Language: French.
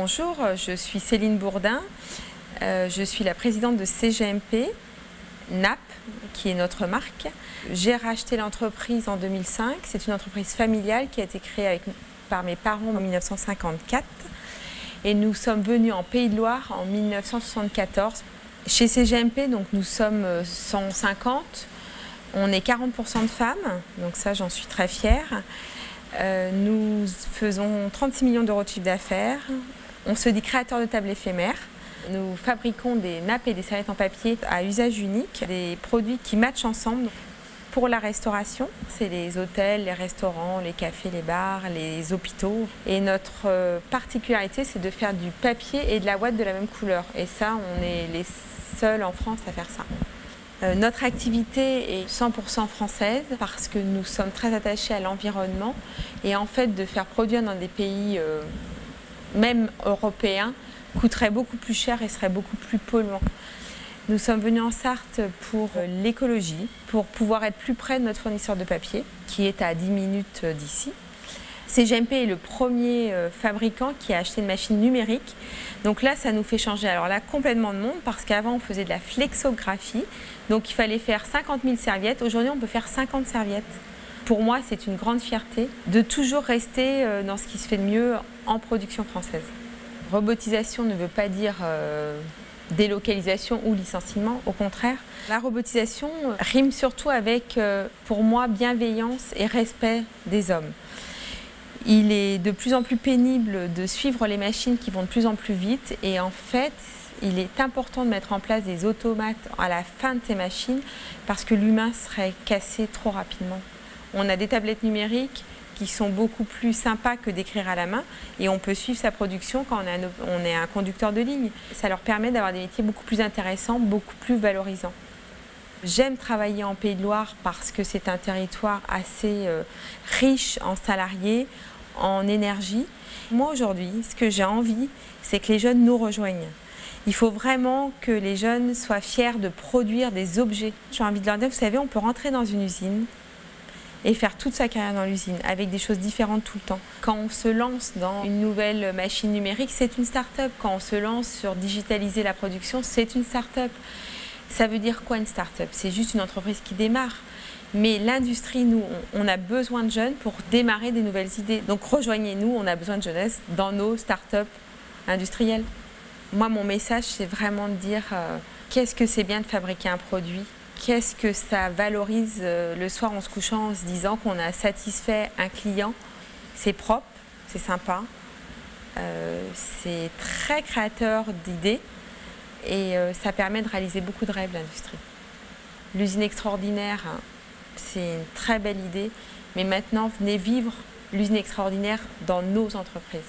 Bonjour, je suis Céline Bourdin, je suis la présidente de CGMP, NAP, qui est notre marque. J'ai racheté l'entreprise en 2005, c'est une entreprise familiale qui a été créée par mes parents en 1954 et nous sommes venus en Pays de Loire en 1974. Chez CGMP, donc, nous sommes 150, on est 40% de femmes, donc ça j'en suis très fière. Nous faisons 36 millions d'euros de chiffre d'affaires. On se dit créateur de tables éphémères. Nous fabriquons des nappes et des serviettes en papier à usage unique, des produits qui matchent ensemble. Pour la restauration, c'est les hôtels, les restaurants, les cafés, les bars, les hôpitaux. Et notre particularité, c'est de faire du papier et de la ouate de la même couleur. Et ça, on est les seuls en France à faire ça. Notre activité est 100% française parce que nous sommes très attachés à l'environnement et en fait de faire produire dans des pays même européens coûterait beaucoup plus cher et serait beaucoup plus polluant. Nous sommes venus en Sarthe pour l'écologie, pour pouvoir être plus près de notre fournisseur de papier qui est à 10 minutes d'ici. CGMP est le premier fabricant qui a acheté une machine numérique. Donc là, ça nous fait changer alors là complètement de monde parce qu'avant, on faisait de la flexographie. Donc il fallait faire 50 000 serviettes. Aujourd'hui, on peut faire 50 serviettes. Pour moi, c'est une grande fierté de toujours rester dans ce qui se fait de mieux en production française. Robotisation ne veut pas dire délocalisation ou licenciement, au contraire. La robotisation rime surtout avec, pour moi, bienveillance et respect des hommes. Il est de plus en plus pénible de suivre les machines qui vont de plus en plus vite et en fait, il est important de mettre en place des automates à la fin de ces machines parce que l'humain serait cassé trop rapidement. On a des tablettes numériques qui sont beaucoup plus sympas que d'écrire à la main et on peut suivre sa production quand on est un conducteur de ligne. Ça leur permet d'avoir des métiers beaucoup plus intéressants, beaucoup plus valorisants. J'aime travailler en Pays de Loire parce que c'est un territoire assez riche en salariés, en énergie. Moi aujourd'hui, ce que j'ai envie, c'est que les jeunes nous rejoignent. Il faut vraiment que les jeunes soient fiers de produire des objets. J'ai envie de leur dire, vous savez, on peut rentrer dans une usine et faire toute sa carrière dans l'usine avec des choses différentes tout le temps. Quand on se lance dans une nouvelle machine numérique, c'est une start-up. Quand on se lance sur digitaliser la production, c'est une start-up. Ça veut dire quoi une start-up? C'est juste une entreprise qui démarre. Mais l'industrie, nous, on a besoin de jeunes pour démarrer des nouvelles idées. Donc rejoignez-nous, on a besoin de jeunesse dans nos start-up industrielles. Moi, mon message, c'est vraiment de dire qu'est-ce que c'est bien de fabriquer un produit, qu'est-ce que ça valorise le soir en se couchant en se disant qu'on a satisfait un client. C'est propre, c'est sympa, c'est très créateur d'idées. Et ça permet de réaliser beaucoup de rêves, l'industrie. L'usine extraordinaire, c'est une très belle idée, mais maintenant, venez vivre l'usine extraordinaire dans nos entreprises.